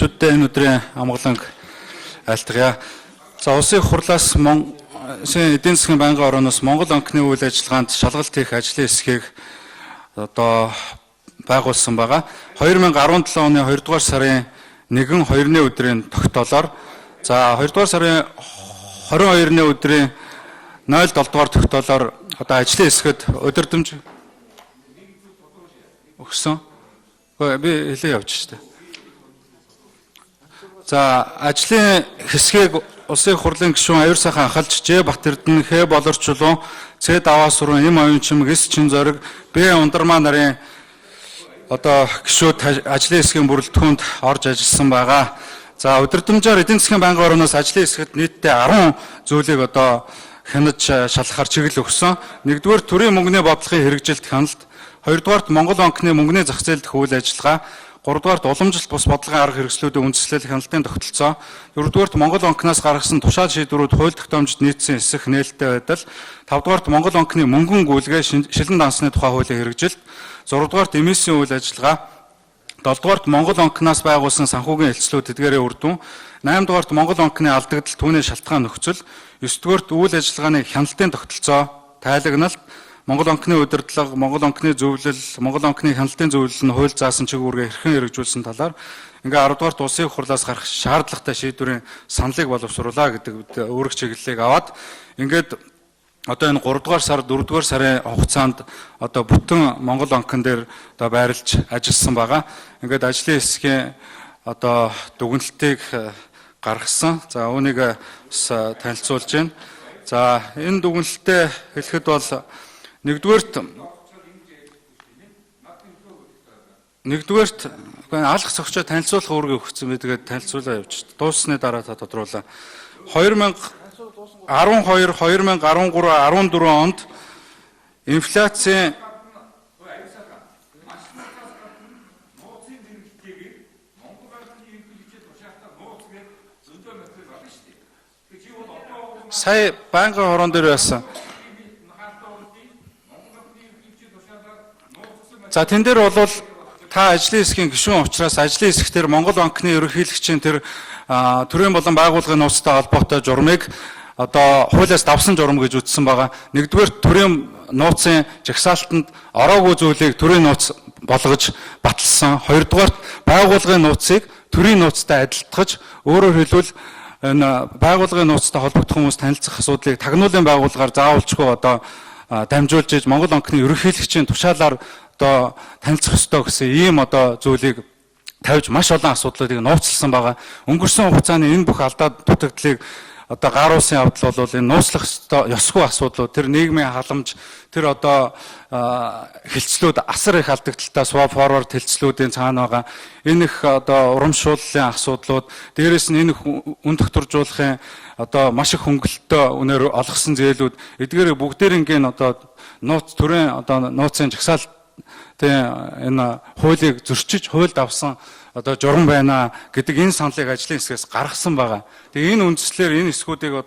гишүүдтэй энэ өдрийн амгаланг айлтгая. За улсын хурлаас эдийн засгийн байнгын орооноос Монгол банкны үйл ажиллагаанд шалгалт хийх ажлын хэсгийг байгуулсан байгаа. 2017 оны 2 дугаар сарын 1-2-ны өдрийн тогтоолоор за 2 дугаар сарын 22-ны өдрийн 07 дугаар тогтоолоор ажлын хэсгэд удирдамж өгсөн. Би хэлээ явж штэ. За ажлын хэсгийг улсын хурлын гишүүн Аюур сайхан Ахалж, Ж Батэрдэн, Х Болорчлон, Ц Даваасуран, Им Оюунчим, С Чин Зориг, Б Ундармаа нарын гишүүд ажлын хэсгийн бүрэлдэхүүнд орж ажилласан байгаа. За удирдамжаар эдийн засгийн байнгын орооноос ажлын хэсгэд нийтдээ 10 зүйлийг хянаж шалгахаар чиглэл өгсөн. 1-р төрийн мөнгөний бодлогын хэрэгжилт хяналт, 2-р Монгол банкны мөнгөний зах зээл дэх үйл ажиллагаа, 3-р уламжлалт бус бодлогын арга хэрэгслүүдийн үндэслэл хяналтын тогтолцоо, 4-р Монгол банкнаас гаргасан тушаал шийдвэрүүд хууль тогтоомжид нийцсэн эсэх нээлттэй байдал, 5-р Монгол банкны мөнгөн гүйлгээ шилэн дансны тухай хуулийн хэрэгжилт, 6-р эмиссийн үйл ажиллагаа, 7-р Монгол банкнаас байгуулсан санхүүгийн хэлтслүүд эдгээрээ үр дүн, 8-р Монгол банкны алдагдал түүний шалтгаан нөхцөл, 9-р үйл ажиллагааны хяналтын тогтолцоо, тайлагналт, Монгол банкны удирдлага, Монгол банкны зөвлөл, Монгол банкны хяналтын зөвлөл нь хууль заасан чиглэлээр хэрхэн хэрэгжүүлсэн талаар ингээ 10-р улсын хурлаас гарах шаардлагатай шийдвэрийн саналыг боловсруулаа гэдэг үүрэг чиглэлийг аваад ингээд энэ 3-р сар, 4-р сарын хугацаанд бүтэн Монгол банкн дээр байрлаж ажилласан байгаа. Ингээд ажлын хэсгийн дүгнэлтийг гаргасан. За үүнийг танилцуулж байна. За энэ дүгнэлтээ хэлэхэд бол нэгдүгээрт алах зохицоо танилцуулах үүргийг өгсөн би тэгээд танилцуулаа явж шүү дээ. Дууссаны дараа та тодруулаа. 2012, 2013, 14 онд инфляцийн сая банкын хорон дээр байсан. За тэн дээр бол та ажлын хэсгийн гишүүн учраас ажлын хэсгээр Монгол банкны ерөнхийлөгчийн тэр төрийн болон байгууллагын нууцтай холбоотой журмыг хуулиас давсан журам гэж үзсэн байгаа. 1-р төрийн нууцын жагсаалтанд ороогүй зүйлийг төрийн нууц болгож баталсан. 2-р байгууллагын нууцыг төрийн нууцтай адилтгаж, өөрөөр хэлбэл энэ байгууллагын нууцтай холбогдох хүмүүс танилцах асуудлыг тагнуулын байгууллагаар заавалчгүй дамжуулж иж Монгол банкны ерөнхийлөгчийн тушаалаар танилцах ёстой гэсэн ийм зүйлийг тавьж маш олон асуудлуудыг нууцлсан байгаа. Өнгөрсөн хугацааны энэ бүх алдаа дутагдлыг гааруулсан явдал бол энэ нууцлах ёсгүй асуудлууд, тэр нийгмийн халамж, тэр хэлцлүүд асар их алдагдaltaа swap forward хэлцлүүдийн цаана байгаа. Энэ их урамшууллын асуудлууд, дээрээс нь энэ их үн тогтворжуулахын маш их хөнгөлөлтөө үнээр олгосон зээлүүд эдгээр бүгдээрингийн нууц төрийн нууцын жагсаалт энэ хуулийг зөрчиж хуульд авсан журам байна гэдэг энэ саналыг ажлын хэсгээс гаргасан байгаа. Тэгээ энэ үндслээр энэ хэсгүүдийг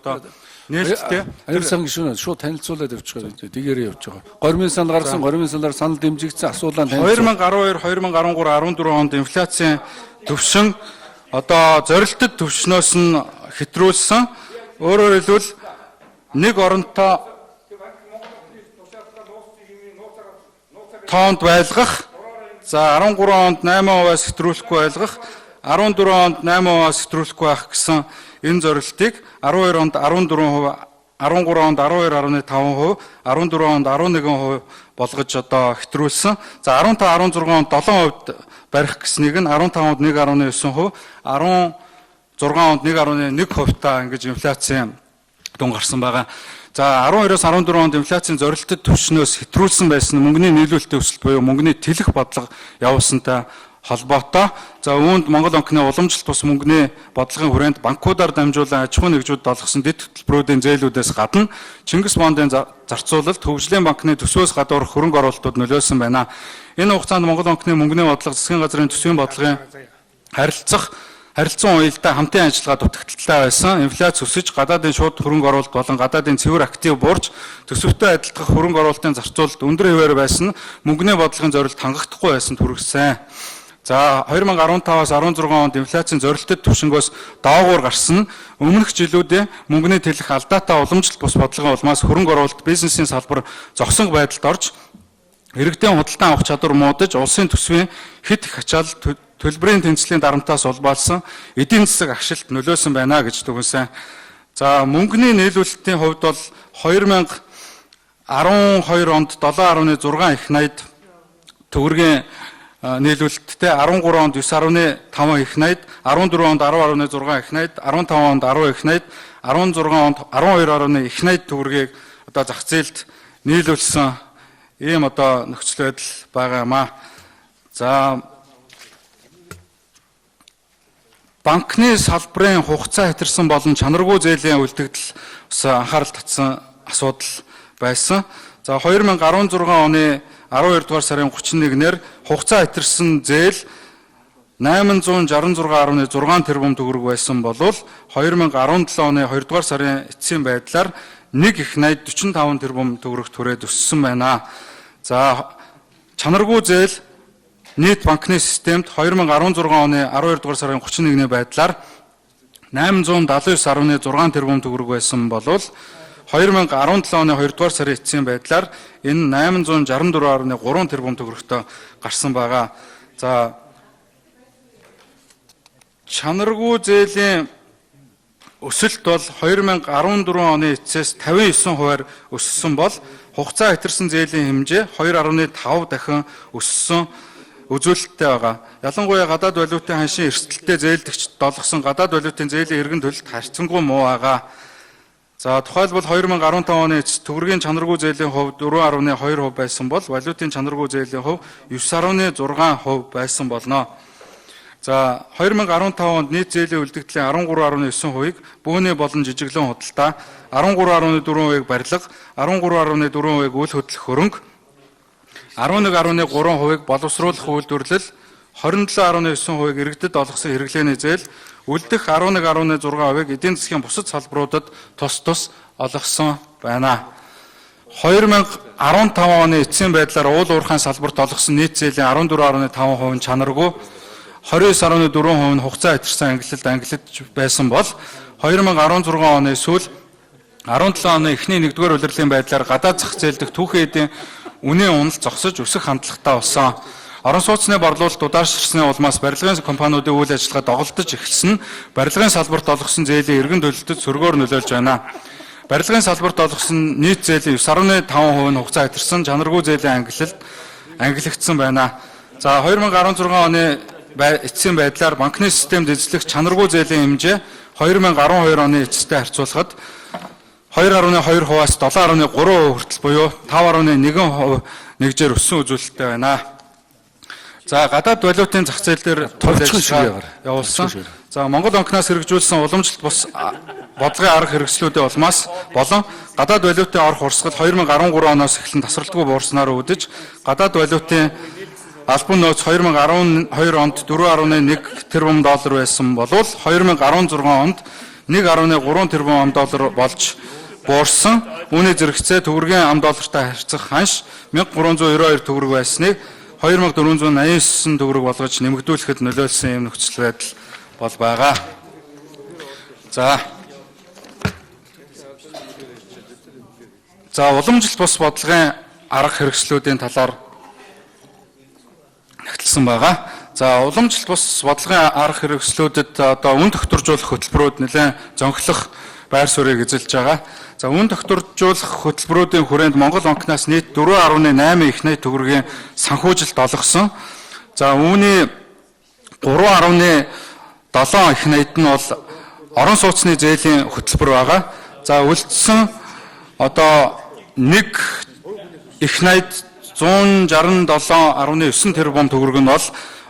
нээлттэй Аюур сайхан гишүүн шууд танилцуулаад явчихгаа дээрээ явж байгаа. Гормын санал гаргасан, гормын саналаар санал дэмжигдсэн асуулаа 2012, 2013, 14 онд инфляцийн төвшин зорилттой төвшнөөс нь хэтрүүлсэн. Өөрөөр хэлбэл нэг оронтой тоонд байлгах, за 13 онд 8%-аас хэтрүүлэхгүй байлгах, 14 онд 8%-аас хэтрүүлэхгүй байх гэсэн энэ зорилтыг 12 онд 14%, 13 онд 12.5%, 14 онд 11% болгож хэтрүүлсэн. За 15, 16 онд 7% барих гэснийг нь 15 онд 1.9%, 16 онд 1.1% та ингэж инфляцийн дүн гарсан байгаа. За 12-оос 14 онд инфляцийн зорилттой түвшнөөс хэтрүүлсэн байсан мөнгөний нийлүүлэлтийн өсөлт буюу мөнгөний тэлэх бодлого явуулсантай холбоотой. За үүнд Монгол банкны уламжлалт бус мөнгөний бодлогын хүрээнд банкудаар дамжуулан аж ахуй нэгжүүд олгосон дэд хөтөлбөрүүдийн зээлүүдээс гадна Чингис бондын зарцуулалт, Хөгжлийн банкны төсвөөс гадуурх хөрөнгө оруулалтууд нөлөөлсөн байна. Энэ хугацаанд Монгол банкны мөнгөний бодлого, засгийн газрын төсвийн бодлогын харилцан уялдаа хамтын ажиллагаа дутагдaltaй байсан. Инфляц өсөж, гадаадын шууд хөрөнгө оруулалт болон гадаадын цэвэр актив буурч, төсөвтэй адилдах хөрөнгө оруулалтын зарцуулалт өндөр хэвээр байсан. Мөнгөний бодлогын зорилт хангахдахгүй байсан түргсэн. За 2015-аас 16 онд инфляцийн зорилттой түвшингөөс доогуур гарсан өмнөх жилүүдэд мөнгөний төлөх алдаатай уламжлалт бус бодлогын улмаас хөрөнгө оруулалт бизнесийн салбар зогсон байдалд орж иргэдийн худалдан авах чадвар муудаж улсын төсвийн хэд их ачаал төлбөрийн тэнцлийн дарамтаас улбаалсан эдийн засаг агшилт нөлөөсөн байна гэж дүгнсэн. За мөнгөний нийлүүлэлтийн хувьд бол 2012 онд 7.6 их найд төгрөгийн нийлүүлэлттэй 13 онд 9.5 их найд, 14 онд 10.6 их найд, 15 онд 10 их найд, 16 онд 12 их найд төгрөгийг одоо зах зээлд нийлүүлсэн ийм одоо нөхцөл байдал байгаа юм аа. За банкны салбарын хугацаа хэтэрсэн болон чанаргүй зээлийн үлдэгдэл бас анхаарал татсан асуудал байсан. За 2016 оны 12 дугаар сарын 31-нд хугацаа хэтэрсэн зээл 866.6 тэрбум төгрөг байсан бол 2017 оны 2 дугаар сарын эцсийн байдлаар 1 их найд 45 тэрбум төгрөг түрээд өссөн байна. За чанаргүй зээл нийт банкны системд 2016 оны 12 дугаар сарын 31-ний байдлаар 879.6 тэрбум төгрөг байсан бол 2017 оны 2 дугаар сарын эцсийн байдлаар энэ 864.3 тэрбум төгрөгтэй гарсан байгаа. За чанаргүй зээлийн өсөлт бол 2014 оны эцэс 59% өссөн бол хугацаа хэтэрсэн зээлийн хэмжээ 2.5 дахин өссөн үзүүлэлттэй байгаа. Ялангуяа гадаад валютын ханшийн эрсдэлтэй зээлдэгч долгосон гадаад валютын зээлийн эргэн төлөлт харьцангуй муу байгаа. За тухайлбал 2015 оны эцэст төгрөгийн чанаргүй зээлийн хувь 4.2% байсан бол валютын чанаргүй зээлийн хувь 9.6% байсан болно. За 2015 онд нийт зээлийн үлдэгдлийн 13.9%-ийг бүүний болон жижиглэн худалдаа, 13.4%-ийг барилга, 13.4%-ийг үйл хөдлөх хөрөнгө, 11.3%-ийг боловсруулах үйлдвэрлэл, 27.9%-ийг иргэдэд олгосон хэрэглээний зээл, үлдэх 11.6%-ийг эдийн засгийн бусад салбаруудад тус олгосон байна. 2015 оны эцсийн байдлаар уул уурхайн салбарт олгосон нийт зээлийн 14.5% чанаргүй, 29.4% нь хугацаа хэтэрсэн ангилалд байсан бол 2016 оны сүүл 17 оны эхний 1-р улирлын байдлаар гадаад зах зээл дэх түүхэн эдийн үнийн унал зогсож өсөх хандлагатай болсон. Орон сууцны борлуулалт удаашрсны улмаас барилгын компаниудын үйл ажиллагаа доголдож эхэлсэн нь барилгын салбарт олгосон зээлийн эргэн төлөлтөд сөргөөр нөлөөлж байна. Барилгын салбарт олгосон нийт зээлийн 9.5% нь хугацаа хэтэрсэн чанаргүй зээлийн ангилагдсан байна. За 2016 оны эцсийн байдлаар банкны системд эзлэх чанаргүй зээлийн хэмжээ 2012 оны эцэстэй харьцуулахад 2.2%-аас 7.3% хүртэл буюу 5.1% нэгжээр өссөн үзүүлэлттэй байна. За гадаад валютын зах зээл дээр төлөвлөж явуулсан. За Монгол банкнаас хэрэгжүүлсэн уламжлалт бус бодлогын арга хэрэгслүүдийн улмаас болон гадаад валютын орох урсгал 2013 оноос эхлэн тасралтгүй буурснаар үүдэж гадаад валютын албан нөөц 2012 онд 4.1 тэрбум доллар байсан бол 2016 онд 1.3 тэрбум ам доллар болж буурсан. Үүний зэрэгцээ төгрөгийн ам доллартай харьцах ханш 1392 төгрөг байсныг 2489 төгрөг болгож нэмэгдүүлэхэд нөлөөлсөн юм нөхцөл байдал бол байгаа. За уламжлалт бус бодлогын арга хэрэгслүүдийн талаар нягтлсан байгаа. За уламжлалт бус бодлогын арга хэрэгслүүдэд одоо үн тогтворжуулах хөтөлбөрүүд нэлээд зөнхлөх байр суурийг эзэлж байгаа. За үн тогтворжуулах хөтөлбөрүүдийн хүрээнд Монгол банкнаас нийт 4.8 их найд төгрөгийн санхүүжилт олгосон. За үүний 3.7 их найд нь бол орон сууцны зээлийн хөтөлбөр байгаа. За үлдсэн одоо 1 их найд 167.9 тэрбум төгрөг нь бол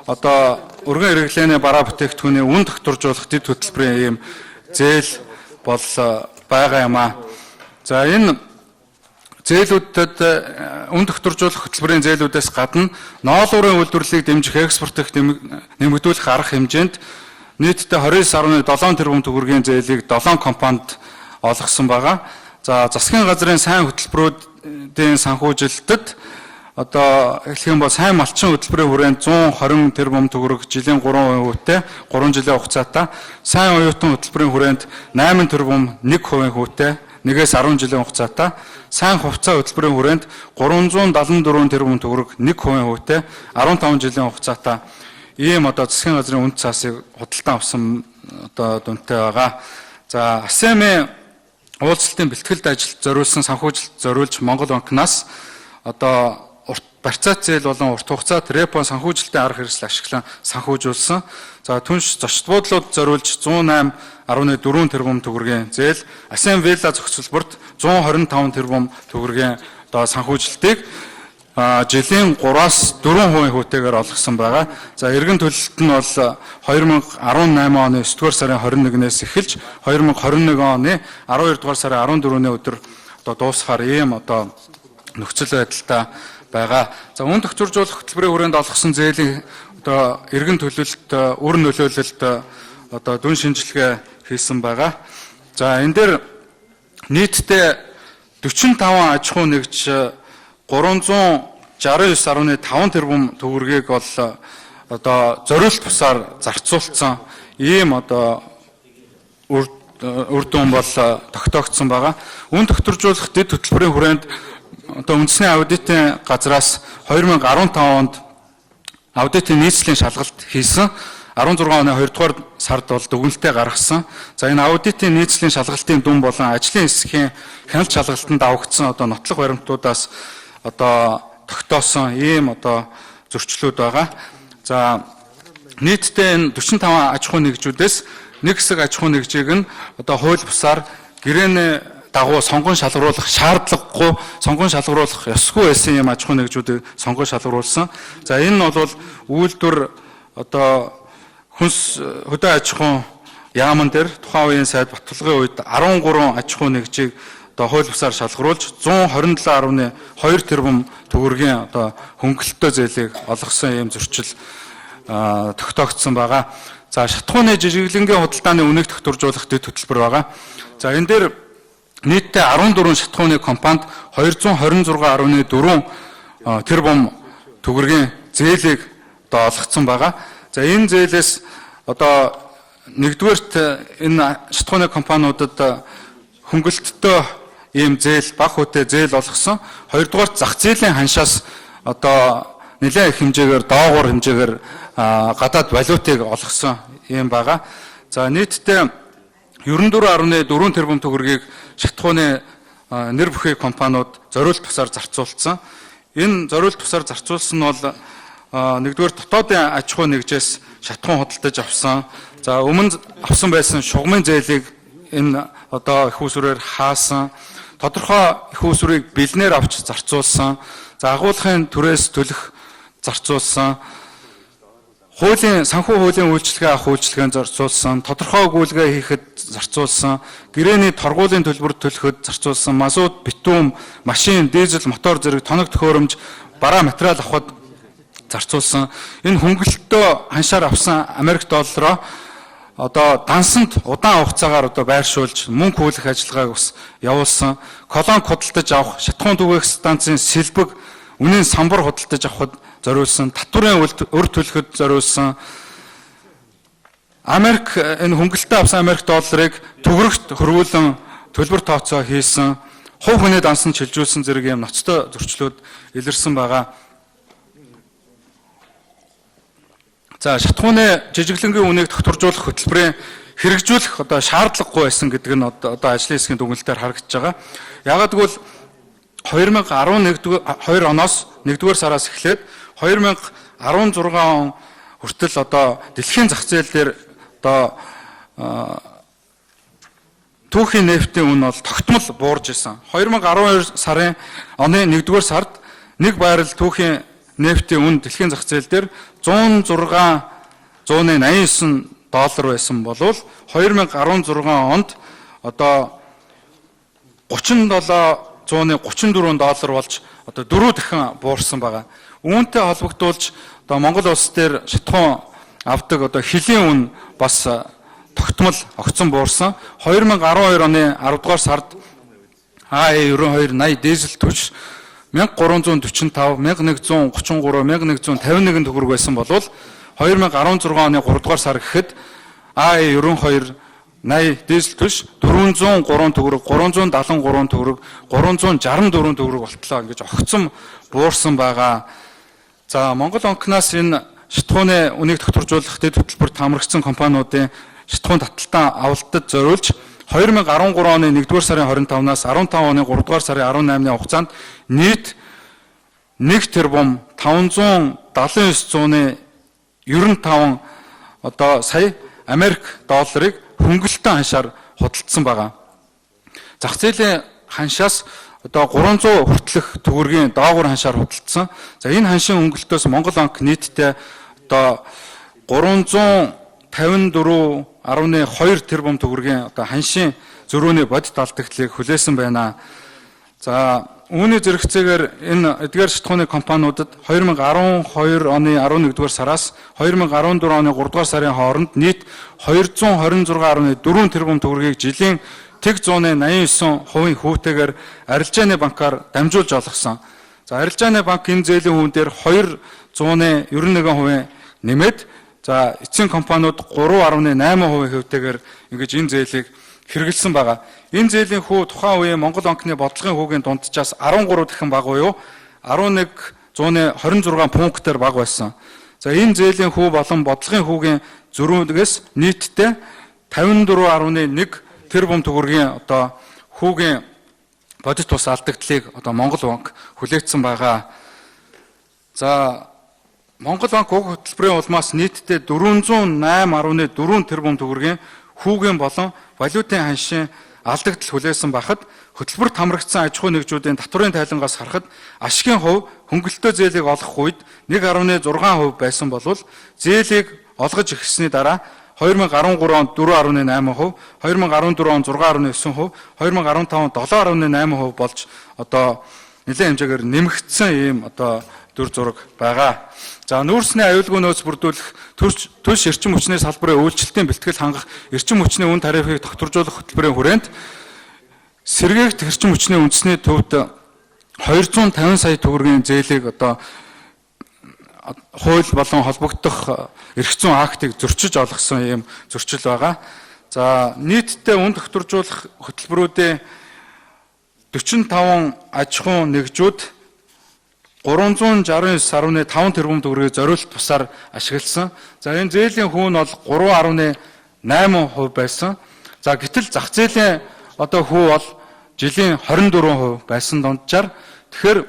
одоо өргөн хэрэглээний бараа бүтээгдэхүүний үн тогтворжуулах дэд хөтөлбөрийн ийм зээл бол байгаа юм аа. За энэ зээлүүдэд үн тогтворжуулах хөтөлбөрийн зээлүүдээс гадна ноолуурын үйлдвэрлэлийг дэмжих экспортыг нэмэгдүүлэх арга хэмжээнд нийтдээ 29.7 тэрбум төгрөгийн зээлийг 7 компанид олгосон байгаа. За засгийн газрын сайн хөтөлбөрүүдийн санхүүжилтэд одоо хэлэх юм бол сайн малчин хөтөлбөрийн хүрээнд 120 тэрбум төгрөг жилийн 3% хүүтэй 3 жилийн хугацаатай, сайн оюутан хөтөлбөрийн хүрээнд 8 тэрбум 1% хүүтэй 1-10 жилийн хугацаатай, сайн хувьцаа хөтөлбөрийн хүрээнд 374 тэрбум төгрөг 1% хүүтэй 15 жилийн хугацаатай ийм одоо засгийн газрын үнд цаасыг худалдан авсан одоо дүнтэй байгаа. За АСЕМ-ийн уулзалтын бэлтгэлд ажилд зориулсан санхүүжилт зориулж Монгол банкнаас одоо барьцаат зээл болон урт хугацаат репо санхүүжилтийн арга хэрэгсэл ашиглан санхүүжүүлсэн. За түнш зочд буудлууд зориулж 108.4 тэрбум төгрөгийн зээл, АСЕМ вилла зохицуулбарт 125 тэрбум төгрөгийн одоо санхүүжилтийг жилийн 3-аас 4% хүүтэйгээр олгосон байгаа. За эргэн төлөлт нь бол 2018 оны 9-р сарын 21-ээс эхэлж 2021 оны 12-р сарын 14-ний өдөр одоо дуусахаар ийм одоо нөхцөл байдалтай байгаа. За үн тохицуулах хөтөлбөрийн хүрээнд олгосон зээлийн одоо эргэн төлөлт, үр нөлөөлөлт одоо дүн шинжилгээ хийсэн байгаа. За энэ дээр нийтдээ 45 аж ахуй нэгж 369.5 тэрбум төгрөгийг бол одоо зориулт бусаар зарцуулсан ийм одоо үр дүн бол тогтоогдсон байгаа. Үн тогтворжуулах дэд хөтөлбөрийн хүрээнд одоо үндэсний аудитын газраас 2015 онд аудитын нийслэлийн шалгалт хийсэн. 16 оны 2 дугаар сард бол дүгнэлтээ гаргасан. За энэ аудитын нийслэлийн шалгалтын дүн болон ажлын хэсгийн хяналт шалгалтанд авагдсан одоо нотлох баримтуудаас одоо тогтоосон ийм одоо зөрчлүүд байгаа. За нийтдээ энэ 45 аж ахуй нэгжүүдээс нэг хэсэг аж ахуй нэгжийг нь одоо хууль бусаар гэрээний дагуу сонгон шалгаруулах шаардлагагүй, сонгон шалгаруулах ёсгүй байсан юм аж ахуй нэгжүүдийг сонгон шалгаруулсан. За энэ нь бол үйлдвэр одоо хүнс хөдөө аж ахуй яамн дээр тухайн үеийн сайд баталгын үед 13 аж ахуй нэгжийг одоо хууль бусаар шалгаруулж 127.2 тэрбум төгрөгийн одоо хөнгөлөлтөө зээлийг олгосон юм зөрчил тогтоогдсон байгаа. За шатхууны жижиглэнгийн худалдааны үнийг тогтворжуулах дэд хөтөлбөр байгаа. За энэ дээр нийтдээ 14 шатхууны компанид 226.4 тэрбум төгрөгийн зээлийг одоо олгоцсон байгаа. За энэ зээлээс одоо нэгдүгээрт энэ шатхууны компаниудад хөнгөлөлтөө ийм зээл бага хүүтэй зээл олгосон. Хоёрдугаарт зах зээлийн ханшаас одоо нэлээд их хэмжээгээр доогуур хэмжээгээр гадаад валютыг олгосон юм байгаа. За нийтдээ 94.4 тэрбум төгрөгийг шатхууны нэр бүхий компаниуд зориулт тусаар зарцуулсан. Энэ зориулт тусаар зарцуулсан нь бол нэгдүгээр дотоодын аж ахуй нэгжээс шатхуун худалдаж авсан. За өмнө авсан байсан шугамын зээлийг энэ одоо их усүрээр хаасан. Тодорхой их усүрийг бэлнээр авч зарцуулсан. За агуулгын түрээс төлөх зарцуулсан. Санхүү хуулийн үйлчилгээ авах үйлчилгээнд зарцуулсан. Тодорхой өгүүлгээ хийхэд зарцуулсан. Гэрээний торгуулийн төлбөрт төлөхөд зарцуулсан. Мазут, битүүм, машин, дизель, мотор зэрэг тоног төхөөрөмж, бараа материал авахд зарцуулсан. Энэ хөнгөлөлтөө ханшаар авсан Америк доллароо одоо дансанд удаан хугацаагаар одоо байршуулж мөнгө хүүлэх ажиллагааг бас явуулсан. Колонк худалдаж авах, шатхуун түгээх станцын сэлбэг, үнийн самбар худалдаж авахд зориулсан. Татварын өр төлөхөд зориулсан. Америк энэ хөнгөлөлтөө авсан Америк долларыг төгрөгт хөрвүүлэн төлбөр тооцоо хийсэн. Хувь хүний дансанд шилжүүлсэн зэрэг юм ноцтой зөрчлүүд илэрсэн байгаа. За шатхууны жижиглэнгийн үнийг тогтворжуулах хөтөлбөрийн хэрэгжүүлэх одоо шаардлагагүй байсан гэдэг нь одоо ажлын хэсгийн дүгнэлтээр харагдаж байгаа. Яагаад гэвэл 2012 оноос 1-р сараас эхлээд 2016 он хүртэл одоо дэлхийн зах зээл дээр одоо түүхийн нефтийн үн бол тогтмол буурж исэн. 2012 сарын оны 1-р сард 1 баррел түүхийн нефтийн үн дэлхийн зах зээл дээр 106.89 доллар байсан болвол 2016 онд одоо 37.34 доллар болж одоо 4 дахин буурсан байгаа. Үүнтэй холбогдуулж одоо Монгол улс дээр шатхуун авдаг одоо хилийн үн бас тогтмол огцон буурсан. 2012 оны 10 дугаар сард АЭ 9280 дизель түвш 1345, 1133, 1151 төгрөг байсан бол 2016 оны 3 дугаар сар гэхэд АЭ 92 80 дизель түлш 403 төгрөг, 373 төгрөг, 364 төгрөг болтлоо ингэж огцом буурсан байгаа. За Монгол банкнаас энэ шатхууны үнийг тогтворжуулах дэд хөтөлбөрт хамрагдсан компаниудын шатхуун таталтан авалтад зориулж 2013 оны 1-р сарын 25-наас 15 оны 3-р сарын 18-ны хугацаанд нийт 1 тэрбум 579 95 одоо сая Америк долларыг хөнгөлөлтөө ханшаар худалдсан байгаа. Зах зээлийн ханшаас одоо 300 хүртэлх төгрөгийн доогуур ханшаар худалдсан. За энэ ханшийн хөнгөлөлтөөс Монгол банк нийтдээ одоо 354.2 тэрбум төгрөгийн одоо ханшийн зөрүүний бодит алдагдлыг хүлээсэн байна. За үүний зэрэгцээгээр энэ эдгээр шатхууны компаниудад 2012 оны 11-р сараас 2014 оны 3-р сарын хооронд нийт 226.4 тэрбум төгрөгийг жилийн тэг 189% хүүтэйгээр арилжааны банкаар дамжуулж олгосон. За арилжааны банк энэ зээлийн хүүн дээр 291% нэмээд за эцсийн компаниуд 3.8% хөвтэйгээр ингэж энэ зээлийг хэрэгэлсэн байгаа. Энэ зээлийн хүү тухайн үеийн Монгол банкны бодлогын хүүгийн дунджаас 13 дахин бага буюу 1126 пунктээр бага байсан. За энэ зээлийн хүү болон бодлогын хүүгийн зөрүүнээс нийтдээ 54.1 тэрбум төгрөгийн одоо хүүгийн бодит тус алдагдлыг одоо Монгол банк хүлээсэн байгаа. За Монгол банк уг хөтөлбөрийн улмаас нийтдээ 408.4 тэрбум төгрөгийн хүүгийн болон валютын ханшийн алдагдал хүлээсэн бахад хөтөлбөрт хамрагдсан аж ахуй нэгжүүдийн татврын тайлангаас харахад ашигын хувь хөнгөлөлтөө зээлийг олгох үед 1.6% байсан болвол зээлийг олгож эхэлсний дараа 2013 онд 4.8%, 2014 онд 6.9%, 2015 онд 7.8% болж одоо нэлээд хэмжээгээр нэмэгдсэн ийм одоо дүр зураг байгаа. За нүүрсний аюулгүй нөөц бүрдүүлэх төлш эрчим хүчний салбарын үйлчлэлтийн бэлтгэл хангах эрчим хүчний үн тарифыг тогтворжуулах хөтөлбөрийн хүрээнд сэргээгт эрчим хүчний үндэсний төвд 250 сая төгрөгийн зээлийг одоо хууль болон холбогдох эрх зүйн актыг зөрчиж олгосон ийм зөрчил байгаа. За нийтдээ үн тогтворжуулах хөтөлбөрүүдийн 45 аж ахуйн нэгжүүд 369.5 тэрбум төгрөгийг зориулт тусаар ашигласан. За энэ зээлийн хүү нь бол 3.8% байсан. За гэтэл зах зээлийн одоо хүү бол жилийн 24% байсан дунджаар тэгэхээр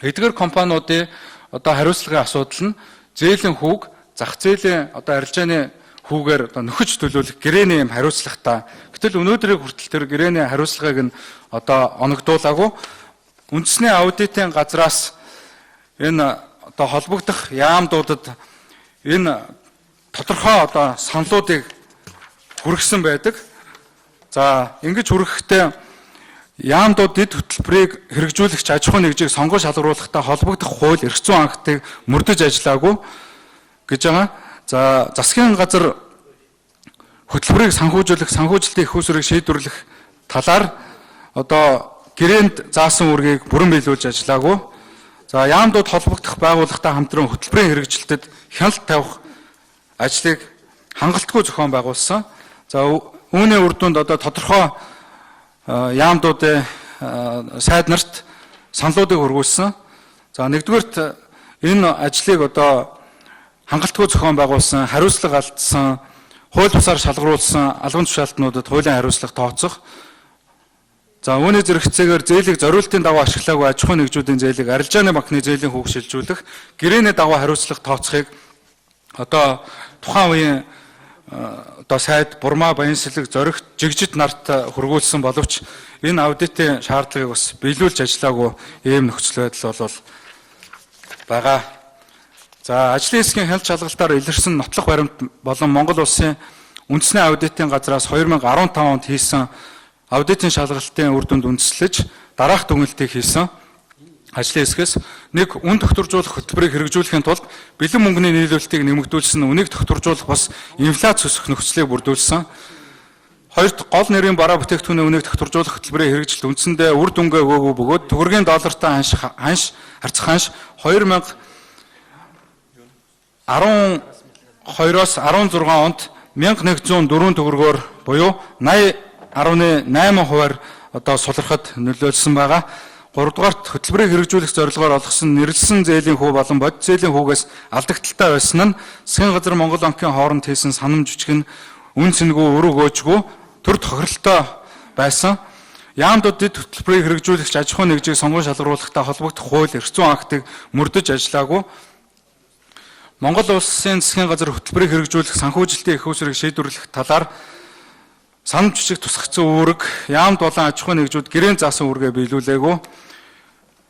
эдгээр компаниудын одоо хариуцлагын асуудал нь зээлийн хүүг зах зээлийн одоо арилжааны хүүгээр одоо нөхөж төлөвлөх гэрээний юм хариуцлагатай. Гэтэл өнөөдрийг хүртэл тэр гэрээний хариуцлагыг нь одоо оногдуулаагүй. Үндэсний аудитын газраас энэ одоо холбогдох яамдуудад энэ тодорхой одоо саналуудыг хүргэсэн байдаг. За ингэж хүргэхдээ яамдууд дэд хөтөлбөрийг хэрэгжүүлэгч аж ахуйн нэгжийг сонгон шалгаруулахдаа холбогдох хууль эрх зүйн актыг мөрдөж ажиллаагүй гэж байгаа. За засгийн газар хөтөлбөрийг санхүүжүүлэх, санхүүжилтийн их усрыг шийдвэрлэх талаар одоо гэрээнд заасан үргийг бүрэн биелүүлж ажиллаагүй. За яамдууд холбогдох байгууллагатай хамтран хөтөлбөрийн хэрэгжилтэд хяналт тавих ажлыг хангалтгүй зохион байгуулсан. За үүний үр дүнд одоо тодорхой яамдуудын сайд нарт саналуудыг хургуулсан. За нэгдүгээрт энэ ажлыг одоо хангалтгүй зохион байгуулсан, хариуцлага алдсан, хууль бусаар шалгаруулсан албан тушаалтнуудад хуулийн хариуцлага тооцох. За үүний зэрэгцээгээр зээлийг зориултын дагуу ашиглаагүй аж ахуйн нэгжүүдийн зээлийг арилжааны банкны зээлийн хүүг шилжүүлэх, гэрээний дагуу хариуцлага тооцохыг одоо тухайн үеийн одоо сайд Бурмаа Баянсэлэг зоригт жигжид нарт хургуулсан боловч энэ аудитын шаардлагыг бас биелүүлж ажиллаагүй ийм нөхцөл байдал бол байгаа. За ажлын хэсгийн хяналт шалгалтаар илэрсэн нотлох баримт болон Монгол улсын үндэсний аудитын газраас 2015 онд хийсэн аудитын шалгалтын үр дүнд үндэслэж дараах дүгнэлтийг хийсэн. Ажлын хэсгээс нэг үн тогтворжуулах хөтөлбөрийг хэрэгжүүлэхийн тулд бэлэн мөнгөний нийлүүлэлтийг нэмэгдүүлсэн, үнийг тогтворжуулах бас инфляц өсөх нөхцөлийг бүрдүүлсэн. Хоёрт гол нэрийн бараа бүтээгдэхүүний үнийг тогтворжуулах хөтөлбөрийн хэрэгжилт үндсэндээ үр дүнгээ өгөөгүй бөгөөд төгрөгийн доллартай харьцах ханш 2012-оос 16 онд 1104 төгрөгөөр буюу 80.8% одоо сулрахад нөлөөлсөн байгаа. 3 дугаарт хөтөлбөрийг хэрэгжүүлэх зорилгоор олгосон нэрлсэн зээлийн хүү болон бодит зээлийн хүүгээс алдагдaltaй байсан нь засгийн газар Монгол банкын хооронд хийсэн санамж жүжиг нь үн цэнгүй өр өгөөжгүй төр тохиролтой байсан. Яамдуудад хөтөлбөрийг хэрэгжүүлэгч аж ахуй нэгжийг сонгон шалгаруулахтай холбогдох хууль эрх зүйн актыг мөрдөж ажиллаагүй. Монгол улсын засгийн газар хөтөлбөрийг хэрэгжүүлэх санхүүжилтийн их усрыг шийдвэрлэх талаар санамж жүжиг тусгацсан үүрэг яамд болон аж ахуй нэгжүүд гэрээнд заасан үүргээ биелүүлээгүй.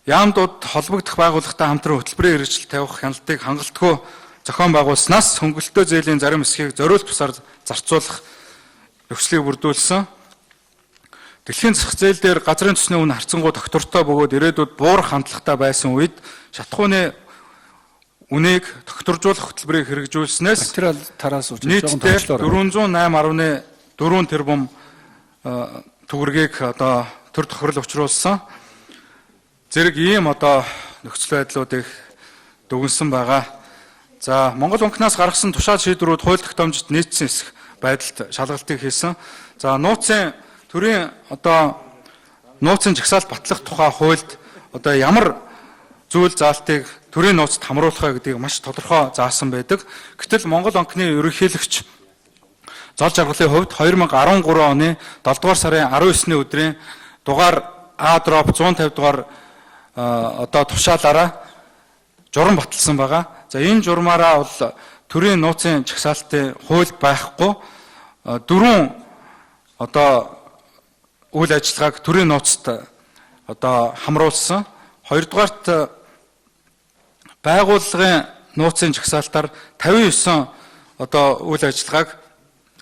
Яамдууд холбогдох байгууллагатай хамтран хөтөлбөрийн хэрэгжилт тавих хяналтыг хангалтгүй зохион байгуулснаас хөнгөлөлтөө зээлийн зарим хэсгийг зориулт тусаар зарцуулах нөхцөлийг бүрдүүлсэн. Дэлхийн зах зээл дээр газрын төсний үн харьцангуй доктортой бөгөөд ирээдүйд буурах хандлагатай байсан үед шатхууны үнийг докторжуулах хөтөлбөрийг хэрэгжүүлснээс материал тараас нийтдээ 408.4 тэрбум төгрөгийг одоо төр тохирол учруулсан. Зэрэг ийм одоо нөхцөл байдлуудыг дүгнсэн байгаа. За Монгол банкнаас гаргасан тушаал шийдвэрүүд хууль тогтоомжид нийцсэн эсэх байдалд шалгалтыг хийсэн. За нууцын төрийн одоо нууцын жагсаалт батлах тухай хуульд одоо ямар зүйл заалтыг төрийн нууцад хамруулах гэдгийг маш тодорхой заасан байдаг. Гэтэл Монгол банкны ерөнхийлөгч зол жаргалын хувьд 2013 оны 7 дугаар сарын 19-ний өдрийн дугаар А дроп 150 дугаар одоо тушаалаараа журам баталсан байгаа. За энэ журмаараа бол төрийн нууцын жагсаалтын хууль байхгүй дөрвөн одоо үйл ажиллагааг төрийн нууцад одоо хамруулсан. Хоёрдугаарт байгууллагын нууцын жагсаалтаар 59 одоо үйл ажиллагааг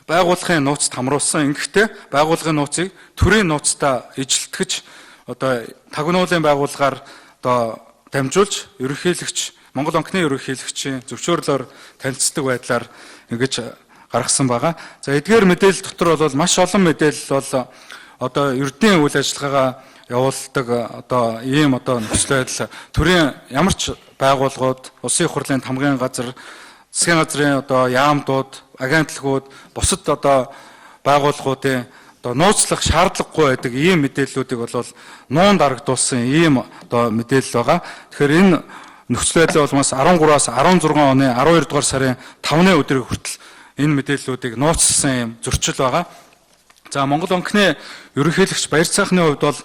байгууллагын нууцад хамруулсан. Ингэхдээ байгууллагын нууцыг төрийн нууцтай ижилтгэж одоо тагнуулын байгууллагаар одоо дамжуулж ерөнхийлөгч Монгол банкны ерөнхийлөгчийн зөвшөөрлөөр танилцдаг байдлаар ингэж гаргасан байгаа. За эдгээр мэдээлэл дотор бол маш олон мэдээлэл бол одоо эрдэнэ үйл ажиллагаагаа явуулдаг одоо ийм одоо нөхцөл байдал төрийн ямар ч байгууллагууд, улсын их хурлын тамгын газар, засгийн газрын одоо яамдууд, агентлагууд, бусад одоо байгууллагуудын одоо нууцлах шаардлагагүй байдаг ийм мэдээллүүдийг бол нуун дарагдуулсан ийм одоо мэдээлэл байгаа. Тэгэхээр энэ нөхцөл байдлын улмаас 13-аас 16 оны 12 дугаар сарын 5-ны өдрийг хүртэл энэ мэдээллүүдийг нууцлсан ийм зөрчил байгаа. За Монгол банкны ерөнхийлөгч Баяр цаахны хувьд бол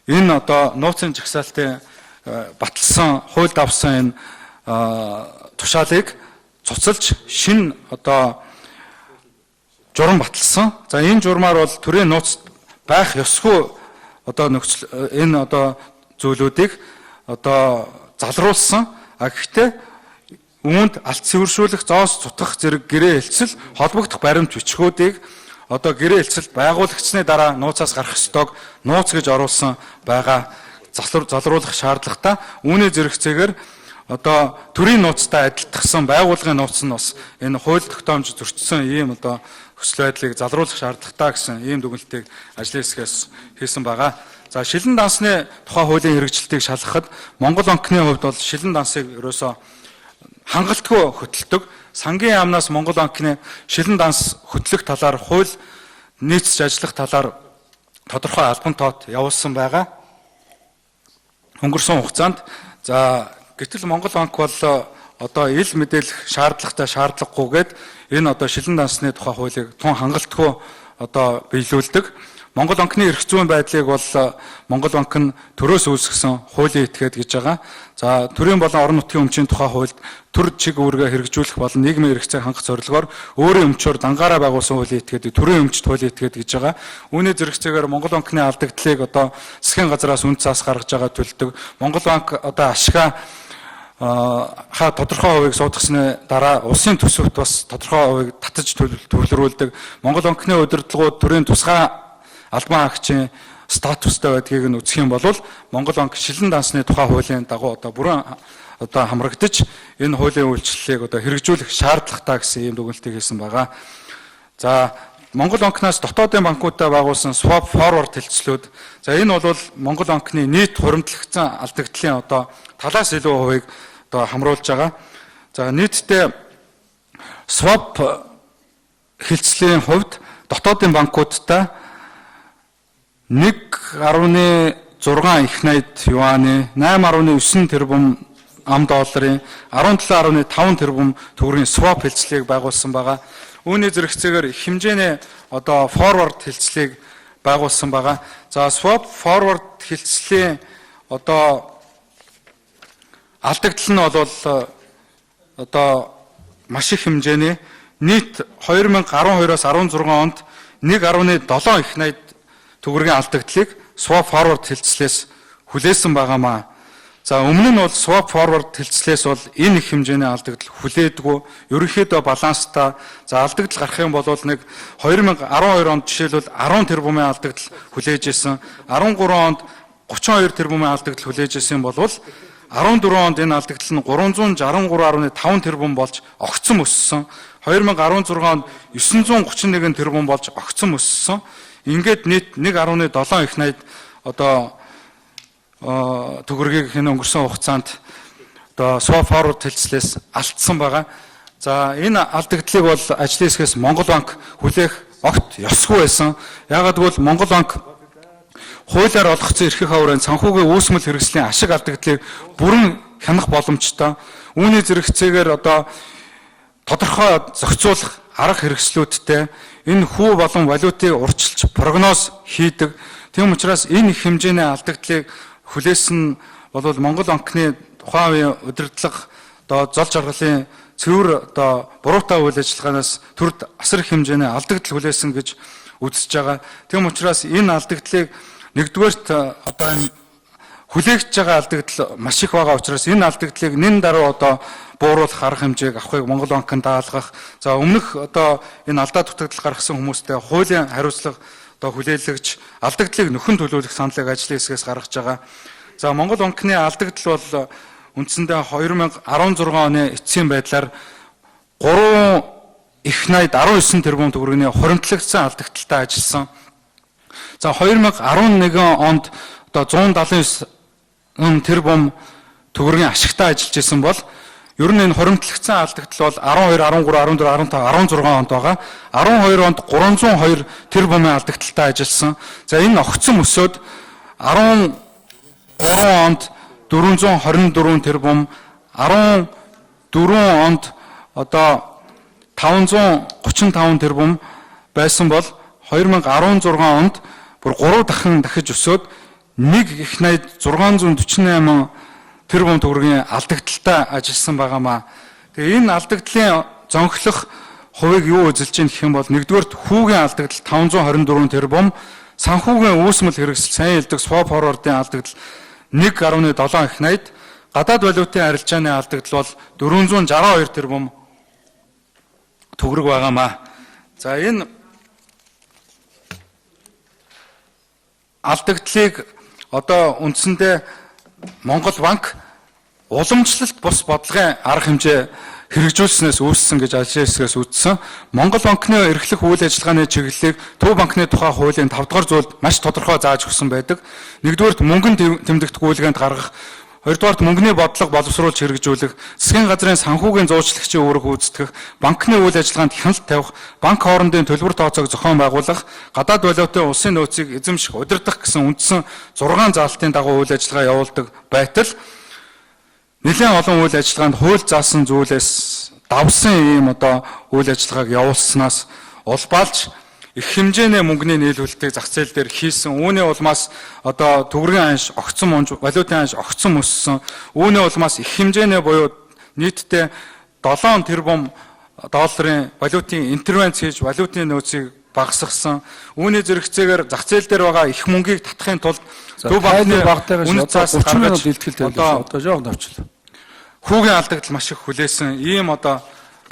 энэ одоо нууцын жагсаалтын баталсан, хуульд авсан энэ тушаалыг цуцалж шинэ одоо журам баталсан. За энэ журмаар бол төрийн нууцд байх ёсгүй одоо нөхцөл энэ одоо зүйлүүдийг одоо залруулсан. Гэхдээ үүнд алт цэвэршүүлэх, зоос цутгах зэрэг гэрээ хэлцэл холбогдох баримт бичгүүдийг одоо гэрээ хэлцэл байгуулагчны дараа нууцаас гарах ёстойг нууц гэж оруулсан байгаа залруулах шаардлагатай. Үүний зэрэгцээгээр одоо төрийн нууцтай адилтгсан байгууллагын нууц нь бас энэ хууль тогтоомж зөрчсөн ийм одоо нөхцөл байдлыг залруулах шаардлагатай гэсэн ийм дүгнэлтийг ажлын хэсгээс хийсэн байгаа. За шилэн дансны тухай хуулийн хэрэгжилтийг шалгахад Монгол банкны хувьд бол шилэн дансыг ерөөсөө хангалтгүй хөтэлдэг. Сангийн яамнаас Монгол банкны шилэн данс хөтлөх талаар хууль нийцэж ажиллах талаар тодорхой албан тоот явуулсан байгаа. Өнгөрсөн хугацаанд за гэтэл Монгол банк бол одоо ил мэдээлэх шаардлагагүйгээд энэ одоо шилэн дансны тухай хуулийг тун хангалтгүй одоо биелүүлдэг. Монгол банкны эрх зүйн байдлыг бол Монгол банк нь төрөөс үүсгэсэн хуулийн этгээд гэж байгаа. За төрийн болон орон нутгийн өмчийн тухай хуульд төр чиг үүргээ хэрэгжүүлэх болон нийгмийн эрх зүйг хангах зорилгоор өөрийн өмчөөр дангаараа байгуулсан хуулийн этгээд төрийн өмчт хуулийн этгээд гэж байгаа. Үүний зэрэгцээгээр Монгол банкны алдагдлыг одоо засгийн газраас үнд цаас гаргаж байгаа төлдөг. Монгол банк одоо ашгаа тодорхой хувийг суудгасны дараа улсын төсөвт бас тодорхой хувийг татаж төвлөрүүлдэг. Монгол банкны удирдлагууд төрийн тусгай албан агчийн статустай байдгийг нь үзэх юм бол Монгол банк шилэн дансны тухай хуулийн дагуу одоо бүрэн одоо хамрагдаж энэ хуулийн үйлчлэлийг одоо хэрэгжүүлэх шаардлагатай гэсэн ийм дүгнэлтийг хийсэн байгаа. За Монгол банкнаас дотоодын банкудаа байгуулсан swap forward хэлцлүүд. За энэ бол Монгол банкны нийт хуримтлагдсан алдагдлын одоо талаас илүү хувийг одоо хамруулж байгаа. За нийтдээ swap хэлцлийн хувьд дотоодын банкудаа 1.6 их найд юаны, 8.9 тэрбум ам долларын, 17.5 тэрбум төгрөгийн swap хэлцлийг байгуулсан байгаа. Үүний зэрэгцээгээр их хэмжээний одоо forward хэлцлийг байгуулсан байгаа. За swap forward хэлцлийн одоо алдагдал нь бол одоо маш их хэмжээний нийт 2012-оос 16 онд 1.7 их найд төгрөгийн алдагдлыг swap forward хэлцлээс хүлээсэн байгаамаа. За өмнө нь бол swap forward хэлцлээс бол энэ их хэмжээний алдагдал хүлээдэггүй. Ерөнхийдөө баланстай. За алдагдал гарах юм бол нэг 2012 онд жишээлбэл 10 тэрбумын алдагдал хүлээж исэн. 13 онд 32 тэрбумын алдагдал хүлээж исэн бол 14 онд энэ алдагдал нь 363.5 тэрбум болж огцом өссөн. 2016 онд 931 тэрбум болж огцом өссөн. Ингээд нийт 1.7 их найд одоо төгрөгийг өнгөрсөн хугацаанд одоо swap forward хэлцлээс алдсан байгаа. За энэ алдагдлыг бол ажлын хэсгээс Монгол банк хүлээх огт ёсгүй байсан. Яагаад гэвэл Монгол банк хуулиар олгогдсон эрхийг хаврын санхүүгийн үүсмэл хэрэгслийн ашиг алдагдлыг бүрэн хянах боломжтой. Үүний зэрэгцээгээр одоо тодорхой зохицуулах арга хэрэгслүүдтэй энэ хүү болон валютыг урьдчилж прогноз хийдэг. Тийм учраас энэ их хэмжээний алдагдлыг хүлээсэн бол Монгол банкны тухайн үеийн удирдлага одоо зол жаргалын цэвэр одоо буруутай үйл ажиллагаанаас төрд асар их хэмжээний алдагдал хүлээсэн гэж үзэж байгаа. Тийм учраас энэ алдагдлыг нэгдүгээрт одоо энэ хүлээгдэж байгаа алдагдал маш их байгаа учраас энэ алдагдлыг нэн даруй одоо бууруулах арга хэмжээг авахыг Монгол банкнд даалгах. За өмнөх одоо энэ алдаа дутагдал гаргасан хүмүүстээ хуулийн хариуцлага одоо хүлээлгэж алдагдлыг нөхөн төлөвлөх саналыг ажлын хэсгээс гаргаж байгаа. За Монгол банкны алдагдал бол үндсэндээ 2016 оны эцсийн байдлаар 3 их найд 19 тэрбум төгрөгийн хуримтлагдсан алдагдaltaй ажилласан. За 2011 онд одоо 179 тэрбум төгрөгийн ашигтай ажиллаж исэн бол ер нь энэ хуримтлагдсан алдагдал бол 12, 13, 14, 15, 16 онд байгаа. 12 онд 302 тэрбумын алдагдaltaй ажилласан. За энэ огцом өсөөд 13 онд 424 тэрбум, 14 онд одоо 535 тэрбум байсан бол 2016 онд бүр 3 дахин дахиж өсөөд 1 их найд 648 тэрбум төгрөгийн алдагдaltaй ажилласан байгаамаа. Тэгээ энэ алдагдлын зөнхлөх хувийг юу эзэлж чинь гэх юм бол нэгдүгээрт хүүгийн алдагдал 524 тэрбум, санхүүгийн үүсмэл хэрэгсэл сайн хэлдэг swap forward-ын алдагдал 1.7 их найд, гадаад валютын арилжааны алдагдал бол 462 тэрбум төгрөг байгаамаа. За энэ алдагдлыг одоо үндсэндээ Монгол банк уламжлалт бус бодлогын арга хэмжээ хэрэгжүүлснээс үүссэн гэж ажлын хэсгээс үзсэн. Монгол банкны эрхлэх үйл ажиллагааны чиглэлийг Төв банкны тухай хуулийн 5 дугаар зүйлд маш тодорхой зааж өгсөн байдаг. Нэгдүгээрт мөнгөн тэмдэгт гүйлгээнд гаргах, хоёрдугаарт мөнгөний бодлого боловсруулж хэрэгжүүлэх, засгийн газрын санхүүгийн зуучлагчийн үүрэг гүйцэтгэх, банкны үйл ажиллагаанд хяналт тавих, банк хоорондын төлбөр тооцоог зохион байгуулах, гадаад валютын улсын нөөцийг эзэмших, удирдах гэсэн үндсэн 6 заалтын дагуу үйл ажиллагаа явуулдаг байтал нэлээд олон үйл ажиллагаанд хууль заасан зүйлээс давсан ийм одоо үйл ажиллагааг явуулснаас улбаалж их хэмжээний мөнгөний нийлүүлэлтийг зах зээл дээр хийсэн. Үүний улмаас одоо төгрөгийн анш огцом унж, валютын анш огцом өссөн. Үүний улмаас их хэмжээний буюу нийтдээ 7 тэрбум долларын валютын интервенц хийж валютын нөөцийг багасгасан. Үүний зэрэгцээгээр зах зээл дээр байгаа их мөнгийг татахын тулд Төв банкны үнэт цаас гаргаж одоо жоох навчлаа. хүүгийн алдагдал маш их хүлээсэн ийм одоо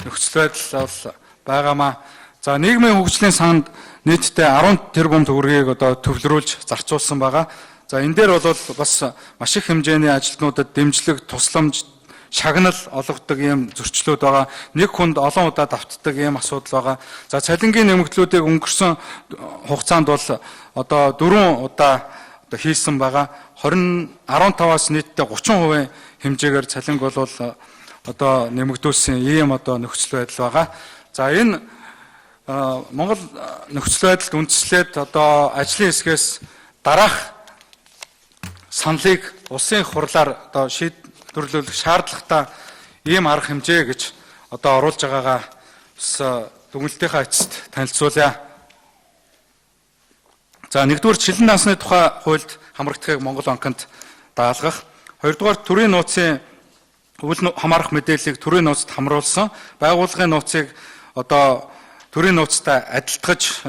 нөхцөл байдал бол байгаамаа. За нийгмийн хөгжлийн санд нийтдээ 10 тэрбум төгрөгийг одоо төвлөрүүлж зарцуулсан байгаа. За энэ дээр бол бас маш их хэмжээний ажилтнуудад дэмжлэг, тусламж, шагнал олгодог ийм зөрчлүүд байгаа. Нэг хүнд олон удаа давтдаг ийм асуудал байгаа. За цалингийн нэмэгдлүүдийг өнгөрсөн хугацаанд бол одоо 4 удаа хийсэн байгаа. 15-аас нийтдээ 30% хэмжээгээр цалинг бол одоо нэмэгдүүлсэн ийм одоо нөхцөл байдал байгаа. За энэ Монгол нөхцөл байдалд үндэслээд одоо ажлын хэсгээс дараах саналыг улсын их хурлаар одоо шийдвэрлэх шаардлагатай ийм арга хэмжээ гэж одоо оруулж байгаагаа бас дүгнэлтийнхаа эцэст танилцуулъя. За нэгдүгээр шилэн дансны тухай хуульд хамрагдахыг Монгол банкнд даалгах. Хоёрдугаар төрийн нууцын үйл хамаарах мэдээллийг төрийн нууцад хамруулсан байгууллагын нууцыг одоо төрийн нууцтай адилтгаж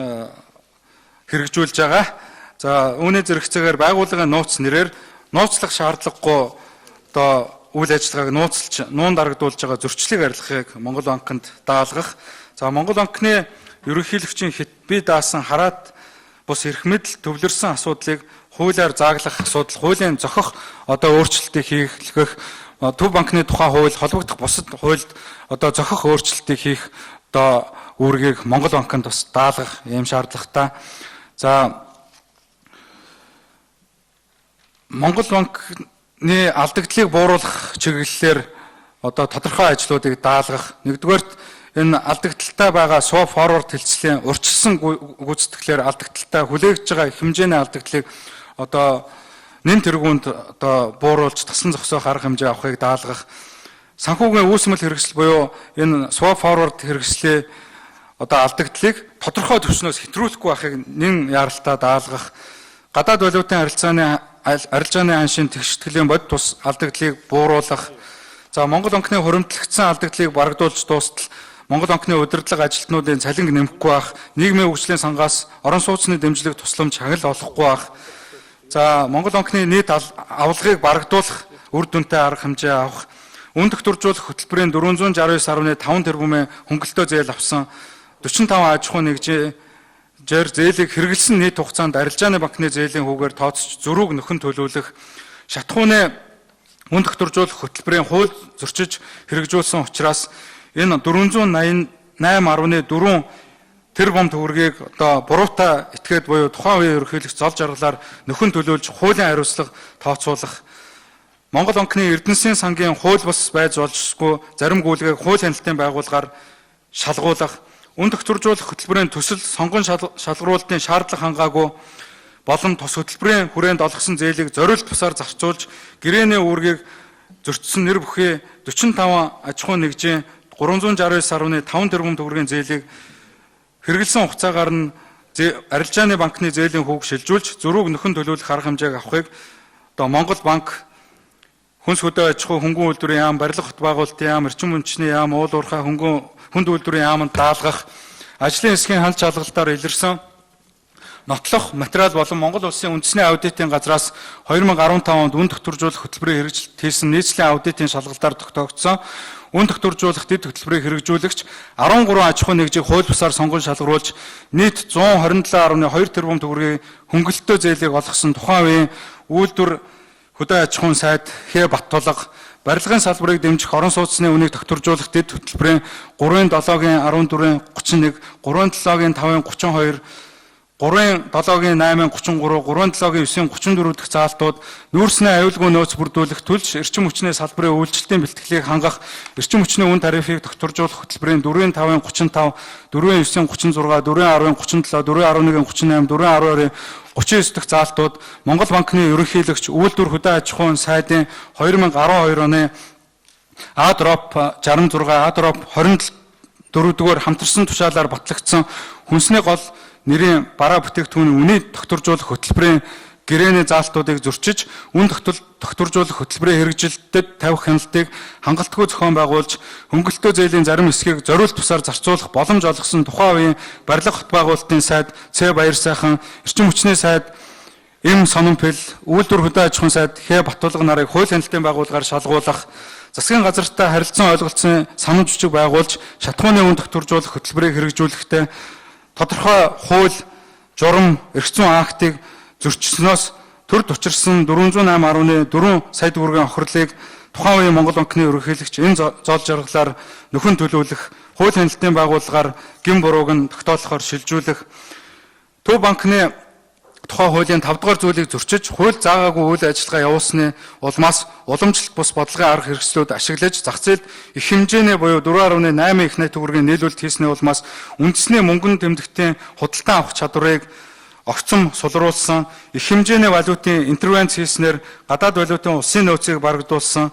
хэрэгжүүлж байгаа. За үүний зэрэгцээгээр байгууллагын нууц нэрээр нууцлах шаардлагагүй одоо үйл ажиллагааг нууцлж нуун дарагдуулж байгаа зөрчлийг арилгахыг Монгол банкнд даалгах. За Монгол банкны ерөнхийлөгчийн бие даасан хараат бус эрх мэдэл төвлөрсөн асуудлыг хуулиар зааглах асуудал, хуулийн зохих одоо өөрчлөлтийг хийх, төв банкны тухай хууль холбогдох бусад хуульд одоо зохих өөрчлөлтийг хийх одоо үүргийг Монгол банкнд бас даалгах ийм шаардлагатай. За Монгол банкны алдагдлыг бууруулах чиглэлээр одоо тодорхой ажлуудыг даалгах. Нэгдүгээрт энэ алдагдaltaй байгаа swap forward хэлцлийн урьдчилсан гүйцэтгэлээр алдагдaltaй хүлээгдэж байгаа хэмжээний алдагдлыг одоо нэн тэргуунд одоо бууруулж тасан зогсоох арга хэмжээ авахыг даалгах. Санхүүгийн үүсмэл хэрэгсэл буюу энэ swap forward хэрэгслээ одоо алдагдлыг тодорхой түвшнөөс хэтрүүлэхгүй байхыг нэн яралтаа даалгах. Гадаад валютын арилжааны аншийн тэгштгэлийн бод тус алдагдлыг бууруулах. За Монгол банкны хуримтлагдсан алдагдлыг барагдуулж дуустал Монгол банкны удирдлага ажилтнуудын цалинг нэмэхгүй байх, нийгмийн хөгжлийн сангаас орон сууцны дэмжлэг тусламж хангал олохгүй байх. За Монгол банкны нийт авалгыг барагдуулах үр дүнтэй арга хэмжээ авах. Үн тогтворжуулах хөтөлбөрийн 469.5 тэрбумын хөнгөлөлтөө зээл авсан 45 аж ахуй нэгжээр зээлийг хэрэгэлсэн нийт хугацаанд арилжааны банкны зээлийн хүүгээр тооцож зөрүүг нөхөн төлөвлөх, шатхууны үн тогтворжуулах хөтөлбөрийн хууль зөрчиж хэрэгжүүлсэн учраас энэ 488.4 тэрбум төгрөгийг одоо буруутай этгээд буюу тухайн үеийн ерөнхийлөгч зол жаргалаар нөхөн төлөөлж хуулийн хариуцлага тооцоолох. Монгол банкны Эрдэнэсийн сангийн хууль бус байж болжсгүй зарим гүйлгээг хууль хяналтын байгууллагаар шалгуулах, үн тогтворжуулах хөтөлбөрийн төсөл сонгон шалгаруулалтын шаардлага хангаагүй болон тус хөтөлбөрийн хүрээнд олгосон зээлийг зориулт бусаар зарцуулж гэрээний үүргийг зөрчсөн нэр бүхий 45 аж ахуй нэгжийн 369.5 тэрбум төгрөгийн зээлийг хэрэгэлсэн хугацаагаар нь арилжааны банкны зээлийн хүүг шилжүүлж зөрүүг нөхөн төлөвлөх арга хэмжээг авахыг одоо Монгол банк хүнс хөдөө аж ахуй хөнгөн үйлдвэрийн яам, барилга хот байгуулалтын яам, эрчим хүчний яам, уул уурхай хүнд үйлдвэрийн яамд даалгах, ажлын хэсгийн хал шалгалтаар илэрсэн нотлох материал болон Монгол улсын үндэсний аудитын газраас 2015 онд үн тогтворжуулах хөтөлбөрийн хэрэгжилт хийсэн нийслэлийн аудитын шалгалтаар тогтоогдсон үн тогтворжуулах дэд хөтөлбөрийн хэрэгжүүлэгч 13 аж ахуй нэгжийг хууль бусаар сонгон шалгаруулж нийт 127.2 тэрбум төгрөгийн хөнгөлөлтөө зээлийг олгосон тухайн үеийн үйлдвэр хөдөө аж ахуйн сайд Хэ Баттулга барилгын салбарыг дэмжих орон сууцны үнийг тогтворжуулах дэд хөтөлбөрийн 3-7-гийн 14-31, 3-7-гийн 5-32, 3-7-гийн 8-33, 3-7-гийн 9-34 дэх заалтууд нүүрсний аюулгүй нөөц бүрдүүлэх, төлж эрчим хүчний салбарын үйлчлэлтийн бэлтгэлийг хангах, эрчим хүчний үн тарифыг тогтворжуулах хөтөлбөрийн 4-5-35, 4-9-36, 4-10-37, 4-11-38, 4-12-ийн 39 дэх заалтууд Монгол банкны ерөнхийлөгч үйлдвэр хөдөө аж ахуйн сайдын 2012 оны А-дроп 66, А-дроп 24-р хамтарсан тушаалаар батлагдсан хүнсний гол нэрийн бараа бүтээгдэхүүний үнийг тогтворжуулах хөтөлбөрийн гэрээний заалтуудыг зөрчиж, үн тогтворжуулах хөтөлбөрийн хэрэгжилтэд тавих хяналтыг хангалтгүй зохион байгуулж, хөнгөлөлтөө зээлийн зарим хэсгийг зориулт тусаар зарцуулах боломж олгосон тухайн үеийн барилга хот байгуулалтын сайд Ц Баяр сайхан, эрчим хүчний сайд М Сононпил, үйлдвэр хөдөө аж ахуйн сайд Хэ Баттулга нарыг хууль хяналтын байгууллагаар шалгуулах, засгийн газартай харилцан ойлголцсон санамж жүжиг байгуулж, шатхууны үн тогтворжуулах хөтөлбөрийг хэрэгжүүлэхдээ тодорхой хууль, журам, эрх зүйн актыг зөрчснөөс төр тучирсан 408.4 сая төгрөгийн охирлыг тухайн үеийн Монгол банкны ерөнхийлөгч энэ зол жаргалаар нөхөн төлөвлөх, хууль хяналтын байгууллагаар гин бурууг нь тогтоолохоор шилжүүлэх, Төв банкны тухайн хуулийн 5 дугаар зүйлийг зөрчиж, хууль заагаагүй үйл ажиллагаа явуулсны улмаас уламжлалт бус бодлогын арга хэрэгслүүд ашиглаж, зах зээлд их хэмжээний буюу 4.8 их найт төгрөгийн нийлүүлэлт хийсний улмаас үндэсний мөнгөн тэмдэгтийн худалдан авах чадварыг огцом сулруулсан, их хэмжээний валютын интервенц хийснээр гадаад валютын улсын нөөцийг барагдуулсан,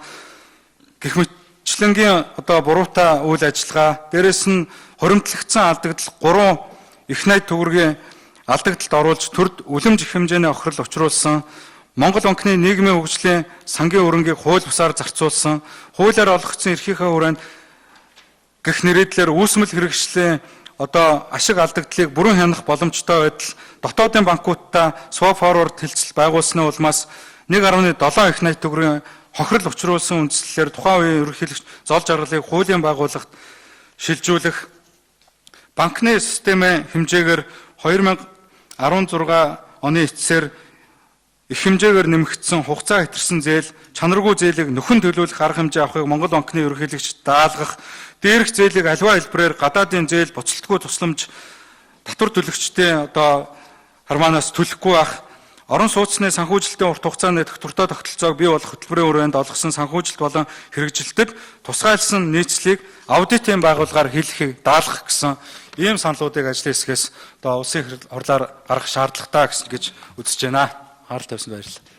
гэх мэтчлэнгийн буруутай үйл ажиллагаа, дээрэс нь хуримтлагдсан алдагдал 3 их найт төгрөгийн алдагдлалд оруулж төрд үлэмж их хэмжээний охирол учруулсан, Монгол банкны нийгмийн хөгжлийн сангийн өрөнгийг хууль бусаар зарцуулсан, хуулиар олгогдсон эрхийнхээ хүрээнд гэх нэрийдлэр үүсмэл хэрэгжлийн ашиг алдагдлыг бүрэн хянах боломжтой байтал дотоодын банкуудтай swap forward хэлцэл байгуулсны улмаас 1.7 их найт төгрөгийн хохирол учруулсан үндслэлээр тухайн үеийн ерөнхийлөгч зол жаргалыг хуулийн байгууллагт шилжүүлэх, банкны системийн хэмжээгээр 2016 оны эцсээр их хэмжээгээр нэмэгдсэн хугацаа хэтэрсэн зээл, чанаргүй зээлийг нөхөн төлөвлөх арга хэмжээ авахыг Монгол банкны ерөнхийлөгч даалгах, дээрх зээлийг аливаа хэлбэрээр гадаадын зээл буцалтгүй тусламж татвар төлөгчдийн хармаанаас төлөхгүй байх, орон сууцны санхүүжилтийн урт хугацааны тогтвортой тогтолцоог бий болох хөтөлбөрийн хүрээнд олгосон санхүүжилт болон хэрэгжилтэд тусгайлсан нийцлийг аудитын байгууллагаар хийлгэхийг даалгах гэсэн ийм саналуудыг ажлын хэсгээс улсын хурлаар гаргах шаардлагатай гэж үзэж байна. Харал тавьсан баярлалаа.